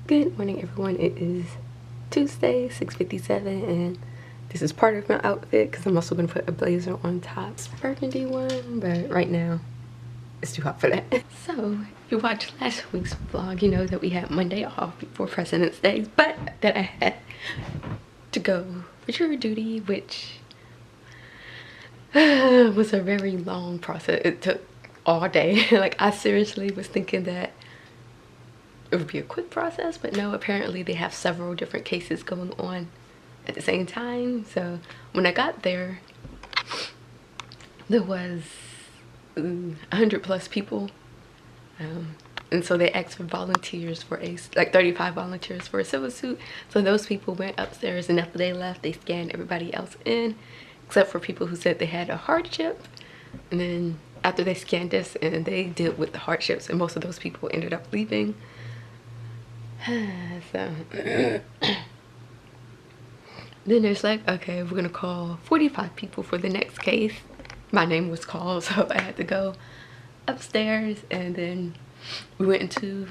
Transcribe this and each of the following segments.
Good morning, everyone. It is Tuesday, 6:57, and this is part of my outfit because I'm also going to put a blazer on top. It's a burgundy one, but right now it's too hot for that. So if you watched last week's vlog, you know that we had Monday off before President's Day, but that I had to go for jury duty, which was a very long process. It took all day. Like, I seriously was thinking that it would be a quick process, but no, apparently they have several different cases going on at the same time. So when I got there, there was 100 plus people, and so they asked for volunteers for like 35 volunteers for a civil suit. So those people went upstairs, and after they left, they scanned everybody else in except for people who said they had a hardship. And then after they scanned us, and they dealt with the hardships, and most of those people ended up leaving. So then there's like, okay, we're gonna call 45 people for the next case. My name was called, so I had to go upstairs, and then we went into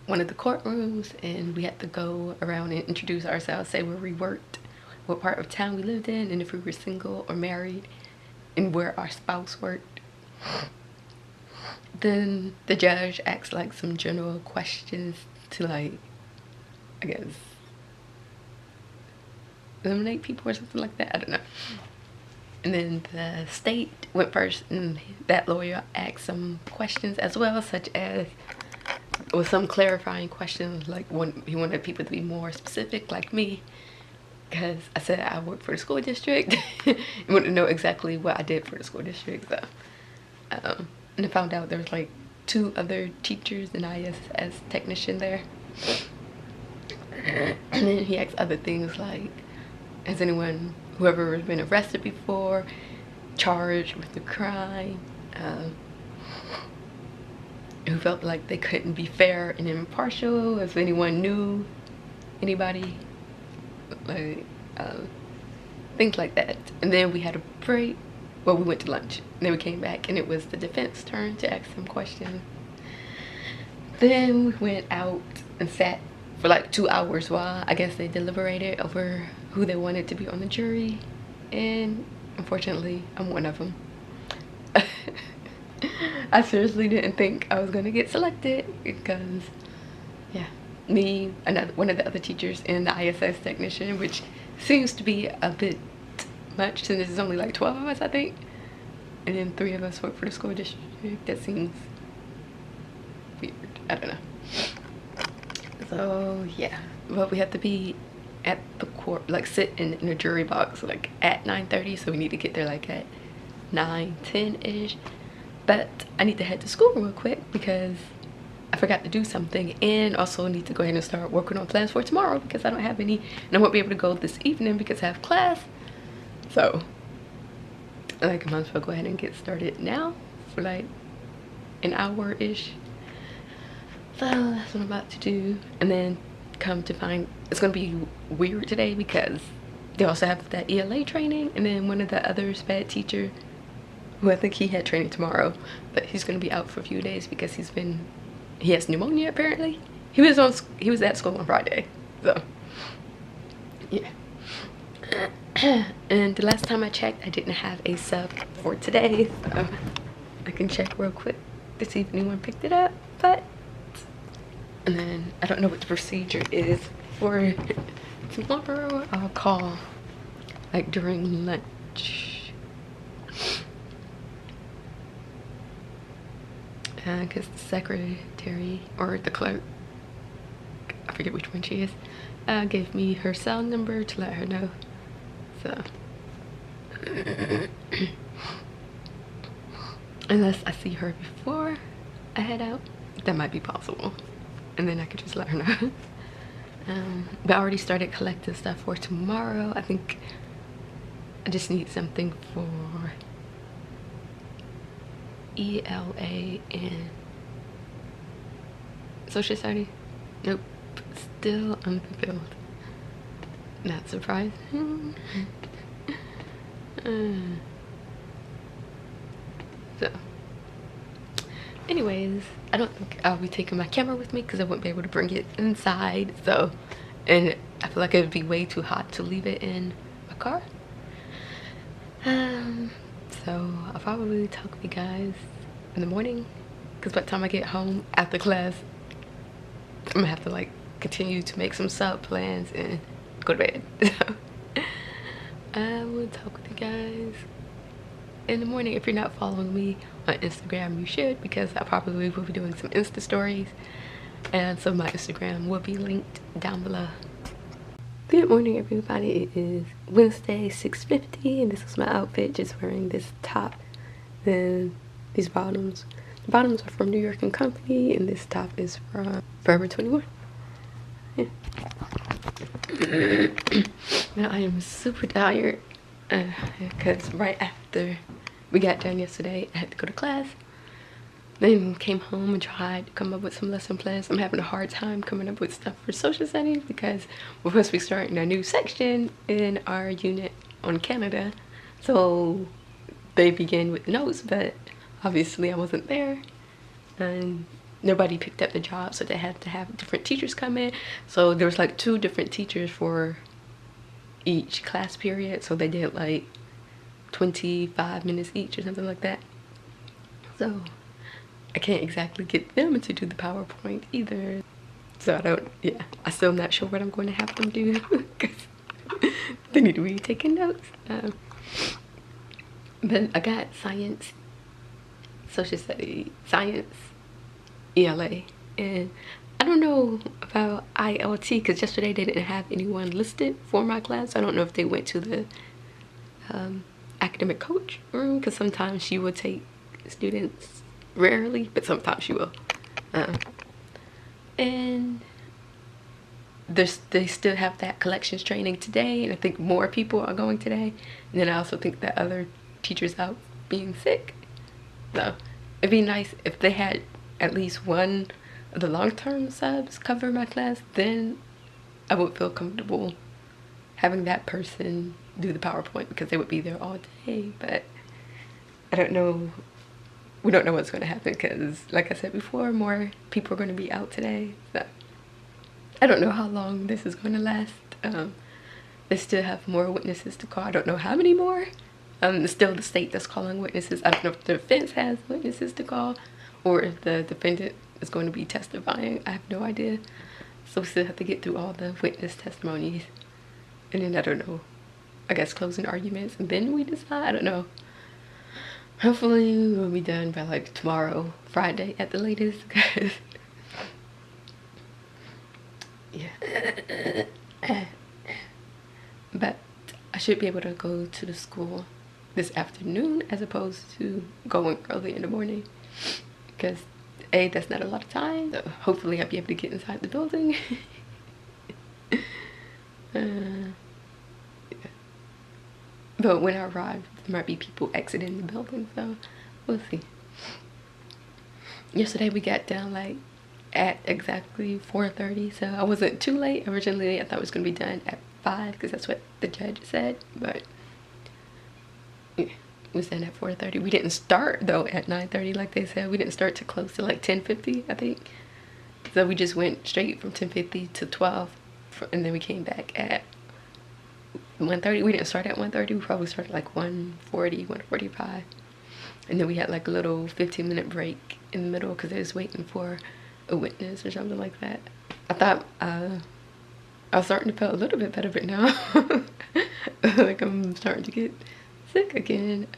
one of the courtrooms, and we had to go around and introduce ourselves, say where we worked, what part of town we lived in, and if we were single or married, and where our spouse worked. Then the judge asked like some general questions to, like, I guess, eliminate people or something like that. I don't know. And then the state went first, and that lawyer asked some questions as well, such as, with some clarifying questions, like he wanted people to be more specific, like me, because I said I work for the school district. He wanted to know exactly what I did for the school district. So, and I found out there was like 2 other teachers and ISS technician there. And then he asked other things like, has anyone, whoever has been arrested before, charged with a crime, who felt like they couldn't be fair and impartial, if anyone knew anybody, like, things like that. And then we had a break. Well, we went to lunch, and then we came back, and it was the defense turn to ask some questions. Then we went out and sat for like 2 hours while, I guess, they deliberated over who they wanted to be on the jury, and unfortunately I'm one of them. I seriously didn't think I was gonna get selected because, yeah, me, one of the other teachers, and the ISS technician, which seems to be a bit much since there's only like 12 of us, I think, and then 3 of us work for the school district. That seems weird. I don't know. So yeah, but we have to be at the court, like sit in a jury box like at 9:30, so we need to get there like at 9:10ish. But I need to head to school real quick because I forgot to do something, and also need to go ahead and start working on plans for tomorrow because I don't have any, and I won't be able to go this evening because I have class. So like, I might as well go ahead and get started now for like an hour-ish. So that's what I'm about to do. And then come to find, it's gonna be weird today because they also have that ELA training, and then one of the other SPED teacher, who I think he had training tomorrow, but he's gonna be out for a few days because he has pneumonia apparently. He was at school on Friday, so yeah. And the last time I checked, I didn't have a sub for today, so I can check real quick to see if anyone picked it up. But, and then I don't know what the procedure is for tomorrow. I'll call like during lunch, because the secretary or the clerk, I forget which one she is, gave me her cell number to let her know. So unless I see her before I head out, that might be possible, and then I could just let her know. But I already started collecting stuff for tomorrow. I think I just need something for ELA and social studies. Nope, still unfulfilled. Not surprising. So anyways, I don't think I'll be taking my camera with me because I wouldn't be able to bring it inside. So, and I feel like it would be way too hot to leave it in my car. So I'll probably talk with you guys in the morning, because by the time I get home after class, I'm gonna have to like continue to make some sub plans and go to bed. So I will talk with you guys in the morning. If you're not following me on Instagram, you should, because I probably will be doing some Insta stories, and so my Instagram will be linked down below. Good morning, everybody. It is Wednesday, 6:50, and this is my outfit. Just wearing this top, then these bottoms. The bottoms are from New York and Company, and this top is from Forever 21. Yeah. Now I am super tired because right after we got done yesterday, I had to go to class. Then came home and tried to come up with some lesson plans. I'm having a hard time coming up with stuff for social studies because we're supposed to be starting a new section in our unit on Canada. So they begin with notes, but obviously I wasn't there and nobody picked up the job, so they had to have different teachers come in. So there was like 2 different teachers for each class period. So they did like 25 minutes each or something like that. So I can't exactly get them to do the PowerPoint either. So I still am not sure what I'm going to have them do because they need to be taking notes. But I got science, social studies, science, ELA, and I don't know about ILT because yesterday they didn't have anyone listed for my class. I don't know if they went to the academic coach room, because sometimes she will take students, rarely, but sometimes she will. And they still have that collections training today, and I think more people are going today. And then I also think that other teachers out being sick. So it'd be nice if they had at least one of the long-term subs cover my class. Then I would feel comfortable having that person do the PowerPoint because they would be there all day. But I don't know. We don't know what's going to happen because, like I said before, more people are going to be out today. So I don't know how long this is going to last. They still have more witnesses to call. I don't know how many more. It's still the state that's calling witnesses. I don't know if the defense has witnesses to call or if the defendant is going to be testifying. I have no idea. So we still have to get through all the witness testimonies. And then, I don't know, I guess closing arguments, and then we decide. I don't know. Hopefully we'll be done by like tomorrow, Friday at the latest. Yeah. But I should be able to go to the school this afternoon as opposed to going early in the morning, because A, that's not a lot of time. So hopefully I'll be able to get inside the building. Yeah. But when I arrive, there might be people exiting the building, so we'll see. Yesterday we got down like at exactly 4:30, so I wasn't too late. Originally I thought it was going to be done at 5 because that's what the judge said, but yeah, it was done at 4:30. We didn't start though at 9:30 like they said. We didn't start to close to like 10:50, I think. So we just went straight from 10:50 to 12, and then we came back at 1:30. We didn't start at 1:30. We probably started like 1:40, 1:45, and then we had like a little 15-minute break in the middle because they was waiting for a witness or something like that. I thought I was starting to feel a little bit better, but now like I'm starting to get sick again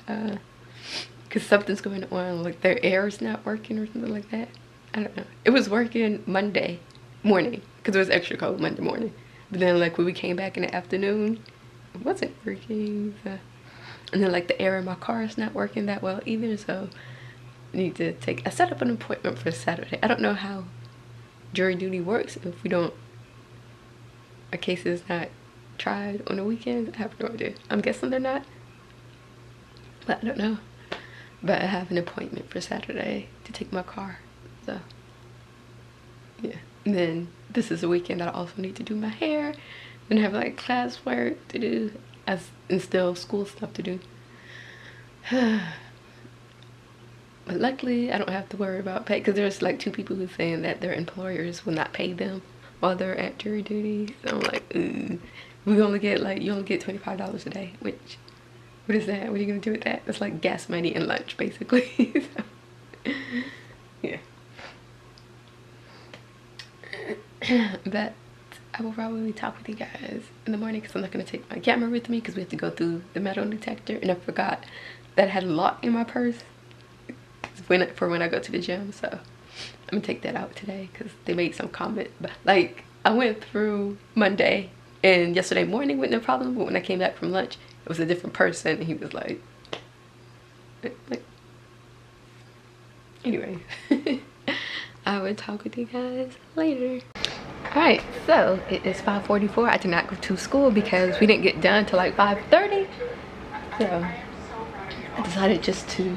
because something's going on, like their air is not working or something like that. I don't know. It was working Monday morning because it was extra cold Monday morning, but then like when we came back in the afternoon, it wasn't working. So. And then like the air in my car is not working that well either, so I need to I set up an appointment for Saturday. I don't know how jury duty works if we don't, a case is not tried on the weekends. I have no idea. I'm guessing they're not, but I don't know. But I have an appointment for Saturday to take my car, so yeah. And then this is a weekend that I also need to do my hair and have like classwork to do and still school stuff to do. But luckily, I don't have to worry about pay because there's like 2 people who's saying that their employers will not pay them while they're at jury duty. So I'm like, ooh, we only get like, you only get $25 a day, which, what is that? What are you gonna do with that? That's like gas money and lunch, basically. So, yeah. But I will probably talk with you guys in the morning because I'm not going to take my camera with me because we have to go through the metal detector, and I forgot that I had a lock in my purse for when I go to the gym. So I'm gonna take that out today because they made some comment, but like I went through Monday and yesterday morning with no problem, but when I came back from lunch it was a different person, and he was like anyway. I will talk with you guys later. Alright, so it is 5:44. I did not go to school because we didn't get done till like 5:30. So I decided just to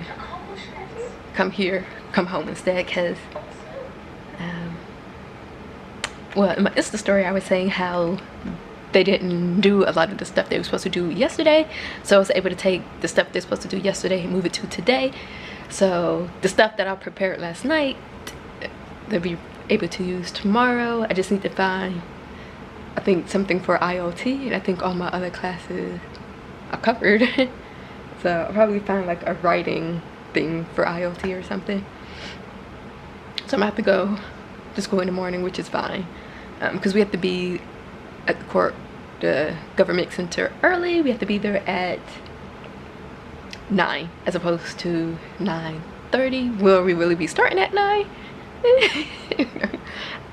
come home instead because, well, in my Insta story I was saying how they didn't do a lot of the stuff they were supposed to do yesterday. So I was able to take the stuff they're supposed to do yesterday and move it to today. So the stuff that I prepared last night, they'll be able to use tomorrow. I just need to find, I think, something for IoT, and I think all my other classes are covered. So I'll probably find like a writing thing for IoT or something. So I'm gonna have to go to school in the morning, which is fine, because we have to be at the government center early. We have to be there at 9 as opposed to 9:30. Will we really be starting at 9?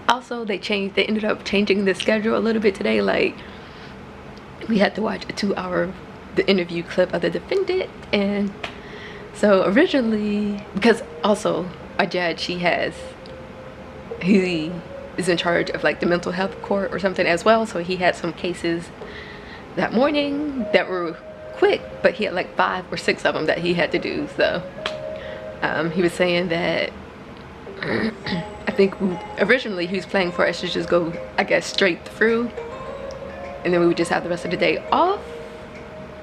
Also, they ended up changing the schedule a little bit today. Like, we had to watch a 2-hour the interview clip of the defendant, and so originally, because also our judge, he is in charge of like the mental health court or something as well, so he had some cases that morning that were quick, but he had like 5 or 6 of them that he had to do. So he was saying that I think originally he was planning for us to just go, I guess, straight through, and then we would just have the rest of the day off.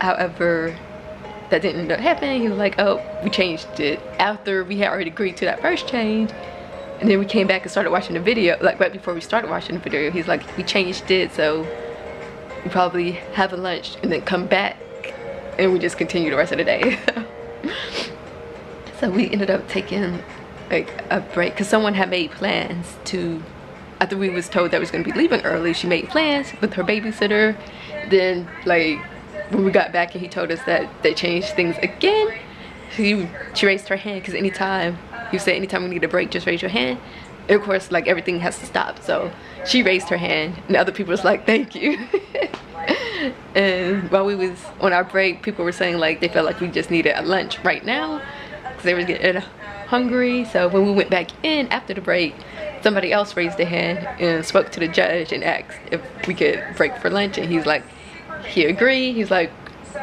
However, that didn't end up happening. He was like, oh, we changed it after we had already agreed to that first change, and then we came back and started watching the video. Like right before we started watching the video, he's like, we changed it, so we probably have a lunch and then come back and we just continue the rest of the day. So we ended up taking like a break because someone had made plans to, after we was told that we was going to be leaving early, she made plans with her babysitter. Then like when we got back and he told us that they changed things again, she raised her hand because anytime you say anytime we need a break, just raise your hand. And of course, like everything has to stop, so she raised her hand and other people was like, thank you. And while we was on our break, people were saying like they felt like we just needed a lunch right now because they were getting hungry. So when we went back in after the break, somebody else raised their hand and spoke to the judge and asked if we could break for lunch, and he's like, he agreed. He's like,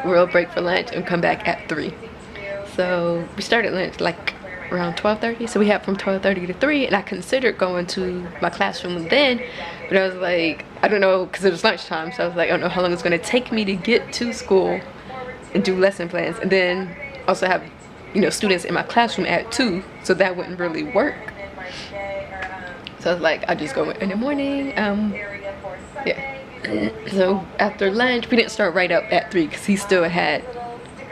we'll break for lunch and come back at 3. So we started lunch like around 12:30, so we had from 12:30 to 3, and I considered going to my classroom then, but I was like, I don't know, because it was lunchtime, so I was like, I don't know how long it's going to take me to get to school and do lesson plans, and then also have, you know, students in my classroom at 2, so that wouldn't really work. So I was like, I'll just go in the morning. Yeah. So after lunch, we didn't start right up at 3 because he still had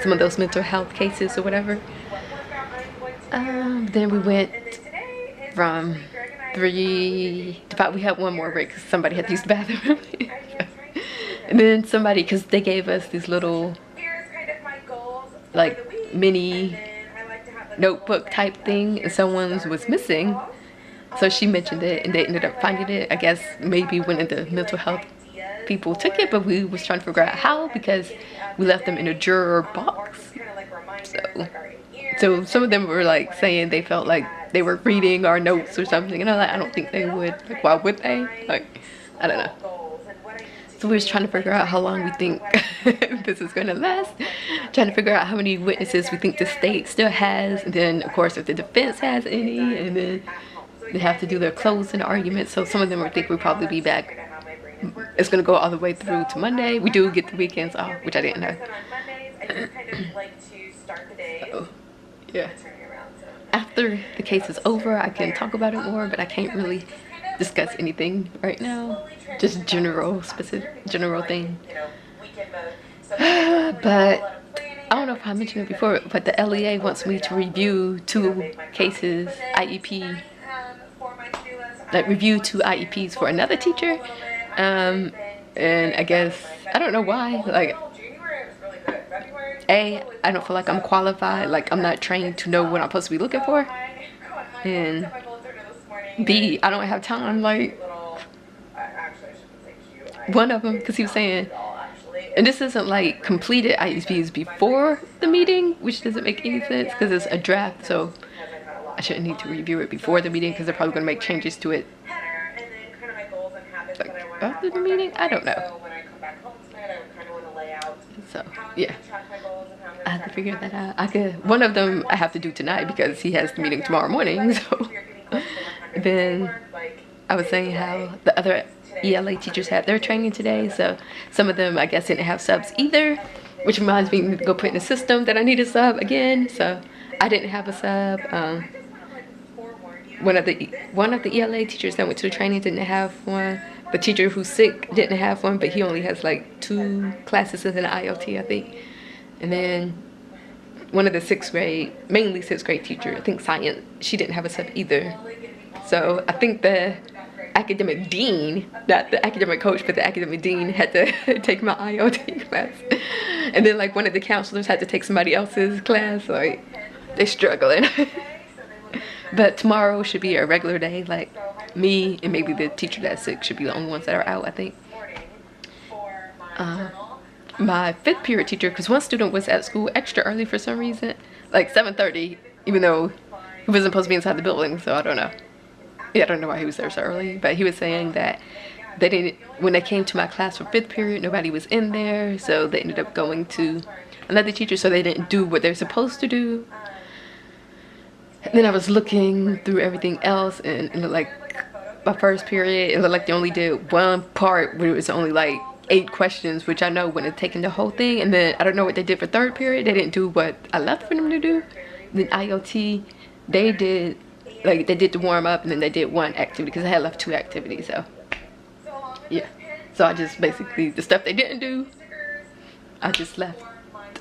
some of those mental health cases or whatever. Then we went from 3 to 5. We had one more break because somebody had to use the bathroom. And then somebody, because they gave us these little like mini notebook type thing, and someone's was missing, so she mentioned it and they ended up finding it. I guess maybe one of the mental health people took it, but we was trying to figure out how because we left them in a juror box. So some of them were like saying they felt like they were reading our notes or something, and I'm like, I don't think they would. Like, why would they? Like, I don't know. So we was trying to figure out how long we think this is going to last, trying to figure out how many witnesses we think the state still has, and then of course if the defense has any, and then they have to do their closing arguments. So some of them think we'll probably be back. It's going to go all the way through to Monday. We do get the weekends off, which I didn't know. So, yeah. after the case is over, I can talk about it more, but I can't really discuss anything right now. Just general thing. But I don't know if I mentioned it before, but the LEA wants me to review 2 cases, IEP, like review 2 IEPs for another teacher. And I guess, I don't know why, like, A, I don't feel like I'm qualified, like I'm not trained to know what I'm supposed to be looking for. And B, I don't have time, like, one of them, because he was saying, and this isn't like completed IEPs before the meeting, which doesn't make any sense because it's a draft, so I shouldn't need to review it before the meeting because they're probably going to make changes to it like after the meeting. I don't know. So yeah, I have to figure that out. One of them I have to do tonight because he has the meeting tomorrow morning. So then I was saying how the other ELA teachers had their training today, so some of them I guess didn't have subs either, which reminds me to go put in the system that I need a sub again. So I didn't have a sub. One of the ELA teachers that went to the training didn't have one. The teacher who's sick didn't have one, but he only has like 2 classes in the ILT, I think. And then one of the 6th grade, mainly 6th grade teacher, I think science, she didn't have a sub either. So I think the academic dean, not the academic coach, but the academic dean had to take my ILT class. And then like one of the counselors had to take somebody else's class. Like, they're struggling. But tomorrow should be a regular day. Like, me and maybe the teacher that's sick should be the only ones that are out, I think. My 5th period teacher, because one student was at school extra early for some reason, like 7:30, even though he wasn't supposed to be inside the building, so I don't know. Yeah, I don't know why he was there so early, but he was saying that they didn't, when they came to my class for 5th period, nobody was in there, so they ended up going to another teacher, so they didn't do what they're supposed to do. And then I was looking through everything else, and it looked like my 1st period, it looked like they only did one part where it was only like 8 questions, which I know wouldn't have taken the whole thing. And then I don't know what they did for 3rd period. They didn't do what I left for them to do. Then IoT, they did, like, they did the warm up, and then they did 1 activity because I had left 2 activities. So yeah, so I just basically, the stuff they didn't do, I just left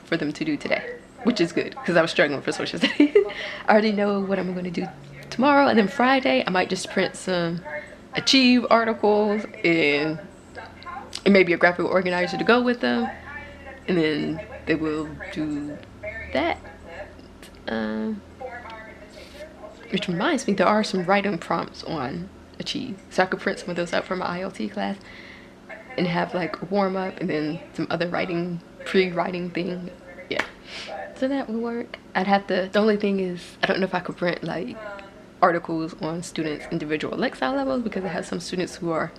for them to do today, which is good because I was struggling for social studies. I already know what I'm going to do tomorrow, and then Friday I might just print some Achieve articles and maybe a graphic organizer to go with them, and then they will do that. Which reminds me, there are some writing prompts on Achieve, so I could print some of those out for my ILT class and have like a warm up and then some other writing, pre-writing thing. Yeah, so that would work. I'd have to, the only thing is I don't know if I could print like articles on students' individual Lexile levels, because I have some students who are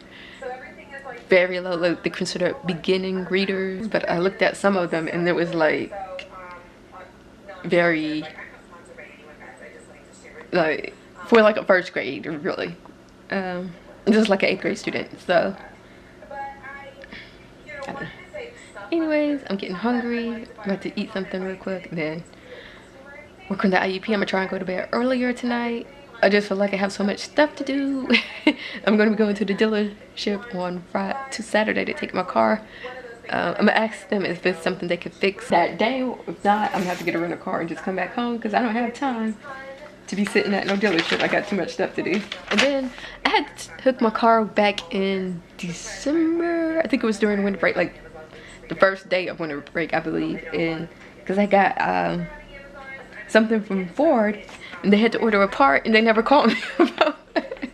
very low, like they consider beginning readers, but I looked at some of them and it was like very, like, for like a 1st grade really, just like an 8th grade student. So I don't know. Anyways, I'm getting hungry. I'm about to eat something real quick and then work on the IEP. I'm gonna try and go to bed earlier tonight. I just feel like I have so much stuff to do. I'm gonna be going to the dealership on Saturday to take my car. I'm gonna ask them if it's something they could fix that day. If not, I'm gonna have to get a rental car and just come back home because I don't have time to be sitting at no dealership. I got too much stuff to do. And then I had hooked my car back in December. I think it was during winter break, like the 1st day of winter break, I believe. And because I got something from Ford, and they had to order a part, and they never called me about it.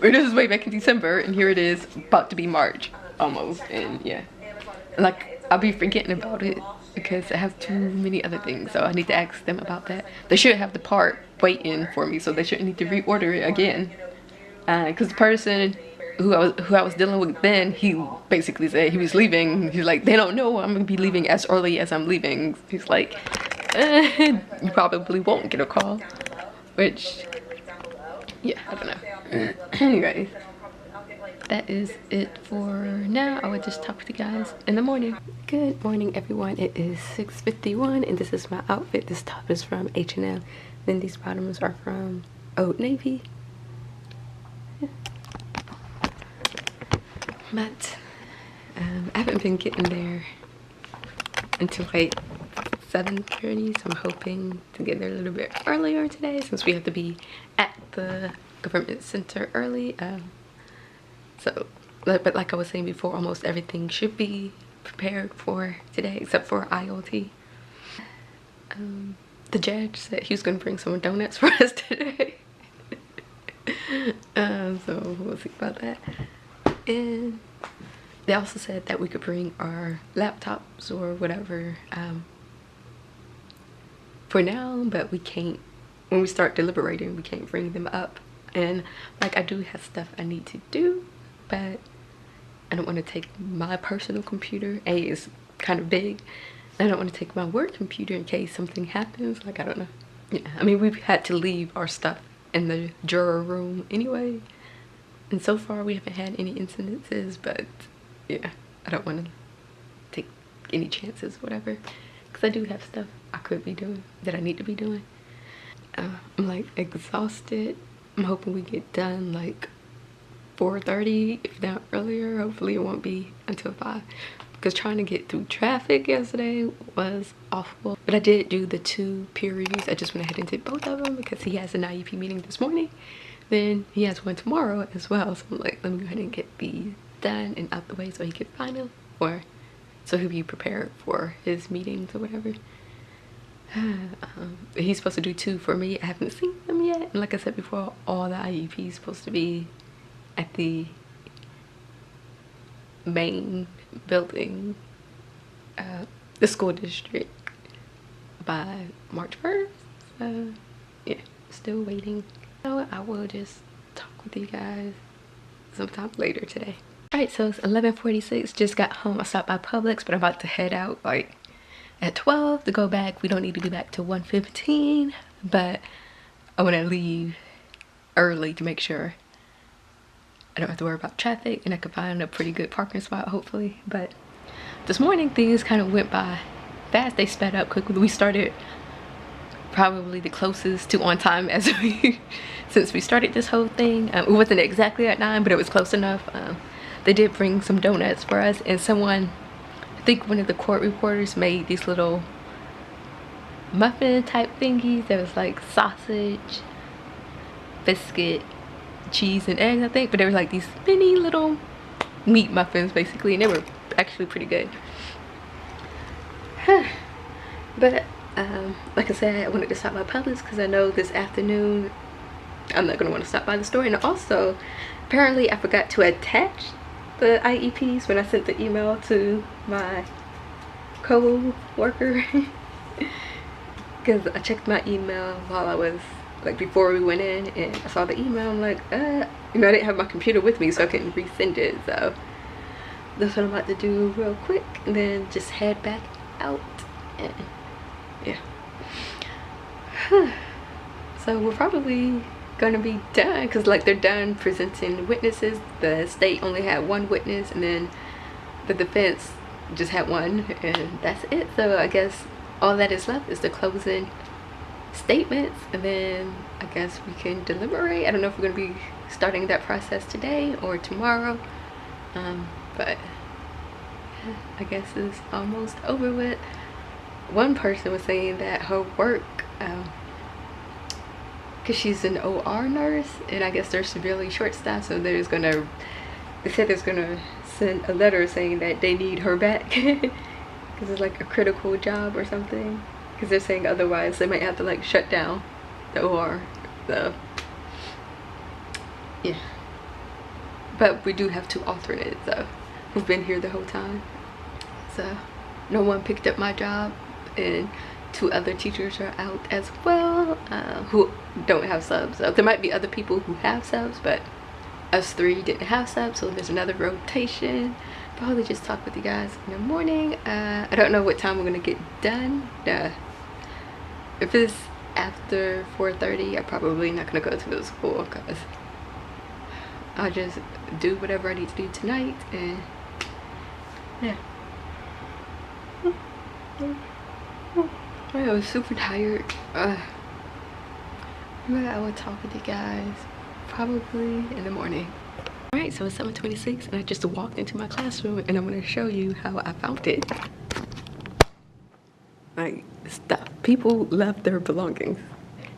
This is way back in December, and here it is, about to be March, almost. And yeah, like, I'll be forgetting about it because I have too many other things, so I need to ask them about that. They should have the part waiting for me, so they shouldn't need to reorder it again. Because the person who I was dealing with then, he basically said he was leaving. He's like, they don't know I'm gonna be leaving as early as I'm leaving. He's like, you probably won't get a call, which, yeah, I don't know. Anyways, that is it for now. I will just talk to you guys in the morning. Good morning, everyone. It is 6:51 and this is my outfit. This top is from H&M. Then these bottoms are from Old Navy. But I haven't been getting there until like 7:30, so I'm hoping to get there a little bit earlier today since we have to be at the government center early. But like I was saying before, almost everything should be prepared for today except for IOT. The judge said he was going to bring some donuts for us today. So we'll see about that. And they also said that we could bring our laptops or whatever for now, but we can't, when we start deliberating, we can't bring them up. And like, I do have stuff I need to do, but I don't want to take my personal computer. It's kind of big. I don't want to take my work computer in case something happens. Like, I don't know. Yeah, I mean, we've had to leave our stuff in the juror room anyway. And so far we haven't had any incidences, but yeah, I don't want to take any chances, whatever. Because I do have stuff I could be doing that I need to be doing. I'm like exhausted. I'm hoping we get done like 4:30, if not earlier. Hopefully it won't be until 5. Because trying to get through traffic yesterday was awful. But I did do the 2 peer reviews. I just went ahead and did both of them because he has an IEP meeting this morning. Then he has one tomorrow as well. So I'm like, let me go ahead and get these done and out the way so he can find them. Or so he'll be prepared for his meetings or whatever. He's supposed to do 2 for me. I haven't seen them yet. And like I said before, all the IEP is supposed to be at the main building, the school district, by March 1st. So yeah, still waiting. So I will just talk with you guys sometime later today. Alright, so it's 11:46. Just got home. I stopped by Publix, but I'm about to head out like at 12 to go back. We don't need to be back till 1:15, but I want to leave early to make sure I don't have to worry about traffic and I can find a pretty good parking spot, hopefully. But this morning things kind of went by fast. They sped up quickly. We started probably the closest to on time as we since we started this whole thing. It wasn't exactly at 9, but it was close enough. They did bring some donuts for us, and someone, I think one of the court reporters, made these little muffin type thingies that was like sausage, biscuit, cheese, and eggs, I think. But they were like these mini little meat muffins basically, and they were actually pretty good. But like I said, I wanted to stop by Publix because I know this afternoon I'm not going to want to stop by the store. And also, apparently I forgot to attach the IEPs when I sent the email to my co-worker. Because I checked my email while I was, like, before we went in, and I saw the email. I'm like, you know, I didn't have my computer with me, so I couldn't resend it. So that's what I'm about to do real quick, and then just head back out. And yeah. So we're probably gonna be done because, like, they're done presenting witnesses. The state only had 1 witness, and then the defense just had 1, and that's it. So I guess all that is left is the closing statements, and then I guess we can deliberate. I don't know if we're gonna be starting that process today or tomorrow, but I guess it's almost over with. One person was saying that her work, because she's an OR nurse, and I guess they're severely short-staffed, so they said there's gonna send a letter saying that they need her back because it's like a critical job or something, because they're saying otherwise they might have to like shut down the OR. So yeah, but we do have 2 alternates who've been here the whole time, so no one picked up my job, and 2 other teachers are out as well, who don't have subs. So there might be other people who have subs, but us 3 didn't have subs, so there's another rotation. Probably just talk with you guys in the morning. I don't know what time we're gonna get done. If it's after 4:30, I'm probably not gonna go to the school because I'll just do whatever I need to do tonight, and yeah. I was super tired. But I will talk with you guys probably in the morning. All right, so it's 7:26 and I just walked into my classroom and I'm gonna show you how I found it. Like, stuff. People left their belongings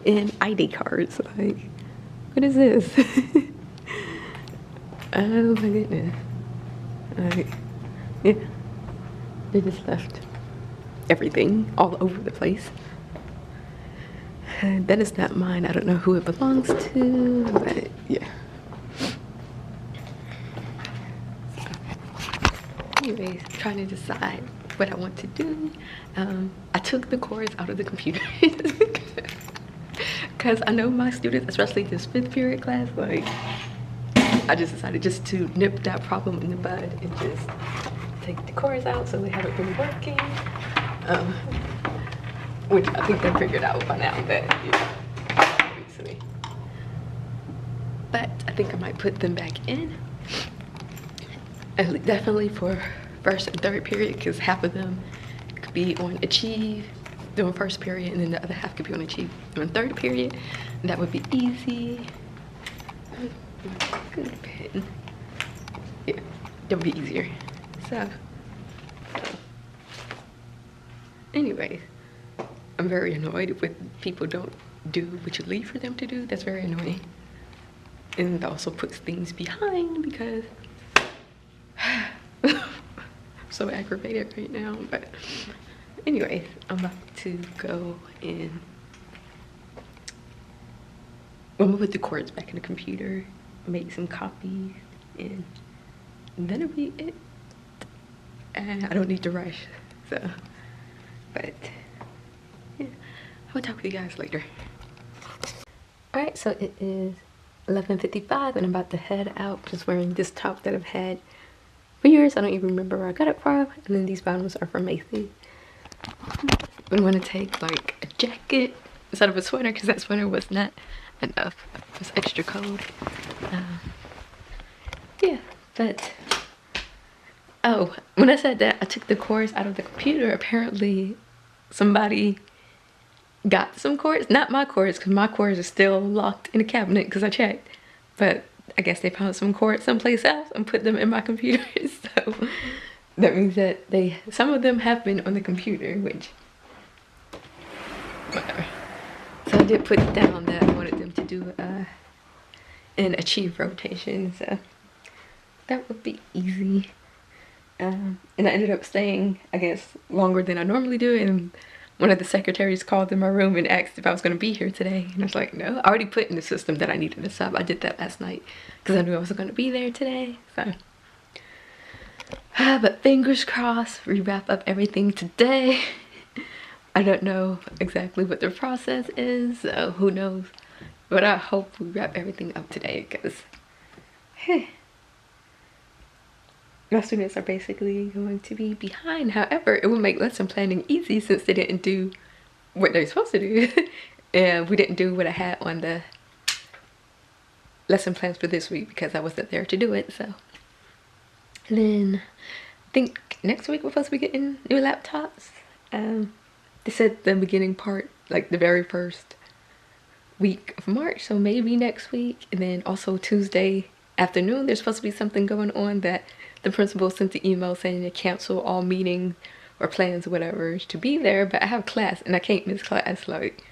in ID cards. Like, what is this? Oh my goodness. Like, yeah. They just left everything all over the place. And that is not mine. I don't know who it belongs to, but yeah. Anyways, trying to decide what I want to do. I took the course out of the computer because I know my students, especially this 5th period class, like, I just decided just to nip that problem in the bud and just take the course out so they haven't been working. Which I think they figured out by now that, yeah, obviously. But I think I might put them back in. Definitely for 1st and 3rd period, because half of them could be on Achieve during 1st period and then the other half could be on Achieve during 3rd period. And that would be easy. Good pen. Yeah, that would be easier. So anyways, I'm very annoyed when people don't do what you leave for them to do. That's very annoying. And it also puts things behind because I'm so aggravated right now. But anyways, I'm about to go in. I'm gonna put the cords back in the computer, make some copies, and that'll be it. And I don't need to rush, so, but yeah, I'll talk with you guys later. All right, so it is 11:55 and I'm about to head out. Just wearing this top that I've had for years. I don't even remember where I got it from. And then these bottoms are from Macy's. I'm gonna take like a jacket instead of a sweater because that sweater was not enough. It was extra cold. Yeah, but oh, when I said that I took the cords out of the computer, apparently somebody got some cords. Not my cords, because my cords are still locked in the cabinet because I checked. But I guess they found some cords someplace else and put them in my computer. So that means that some of them have been on the computer, which, whatever. So I did put down that I wanted them to do an Achieve rotation, so that would be easy. And I ended up staying, I guess, longer than I normally do, and one of the secretaries called in my room and asked if I was going to be here today, and I was like, no. I already put in the system that I needed a sub. I did that last night because I knew I wasn't going to be there today, so. But fingers crossed, we wrap up everything today. I don't know exactly what the process is, so who knows, but I hope we wrap everything up today because, hey, my students are basically going to be behind. However, it will make lesson planning easy since they didn't do what they're supposed to do. And we didn't do what I had on the lesson plans for this week because I wasn't there to do it. So and then I think next week we're supposed to be getting new laptops. They said the beginning part, like the very first week of March, so maybe next week. And then also Tuesday afternoon there's supposed to be something going on that the principal sent the email saying to cancel all meetings or plans or whatever to be there, but I have class and I can't miss class. Like,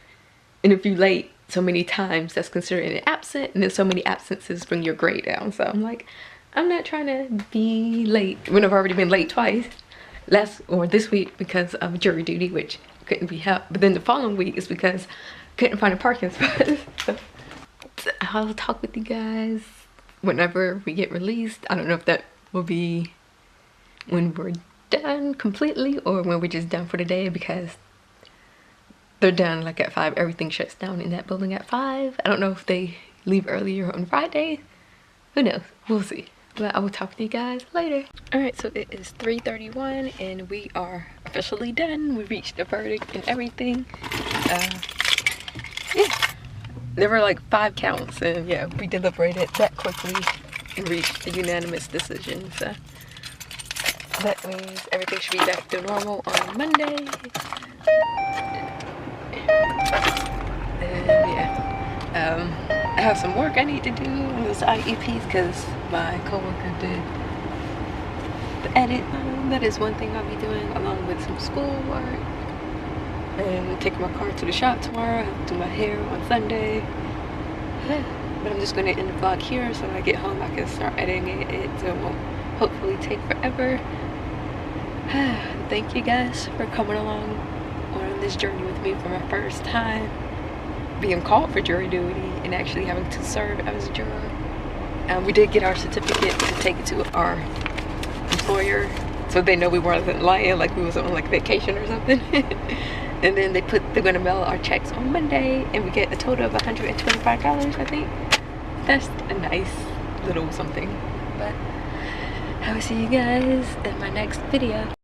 and if you're late so many times, that's considered an absent, and then so many absences bring your grade down. So I'm like, I'm not trying to be late when I've already been late twice this week because of jury duty, which couldn't be helped. But then the following week is because I couldn't find a parking spot. So I'll talk with you guys whenever we get released. I don't know if that will be when we're done completely or when we're just done for the day, because they're done like at 5. Everything shuts down in that building at 5. I don't know if they leave earlier on Friday. Who knows? We'll see. But I will talk to you guys later. Alright, so it is 3:31 and we are officially done. We reached the verdict and everything. Yeah. There were like 5 counts and yeah, we deliberated that quickly and reached a unanimous decision. So that means everything should be back to normal on Monday. And yeah, I have some work I need to do on those IEPs because my coworker did the edit. That is one thing I'll be doing along with some schoolwork. And taking my car to the shop tomorrow. I have to do my hair on Sunday. But I'm just going to end the vlog here so when I get home I can start editing it so it won't hopefully take forever. Thank you guys for coming along on this journey with me for my first time being called for jury duty and actually having to serve as a juror. We did get our certificate to take it to our employer so they know we weren't lying like we was on like vacation or something. And then they're gonna mail our checks on Monday and we get a total of $125, I think. That's a nice little something. But I will see you guys in my next video.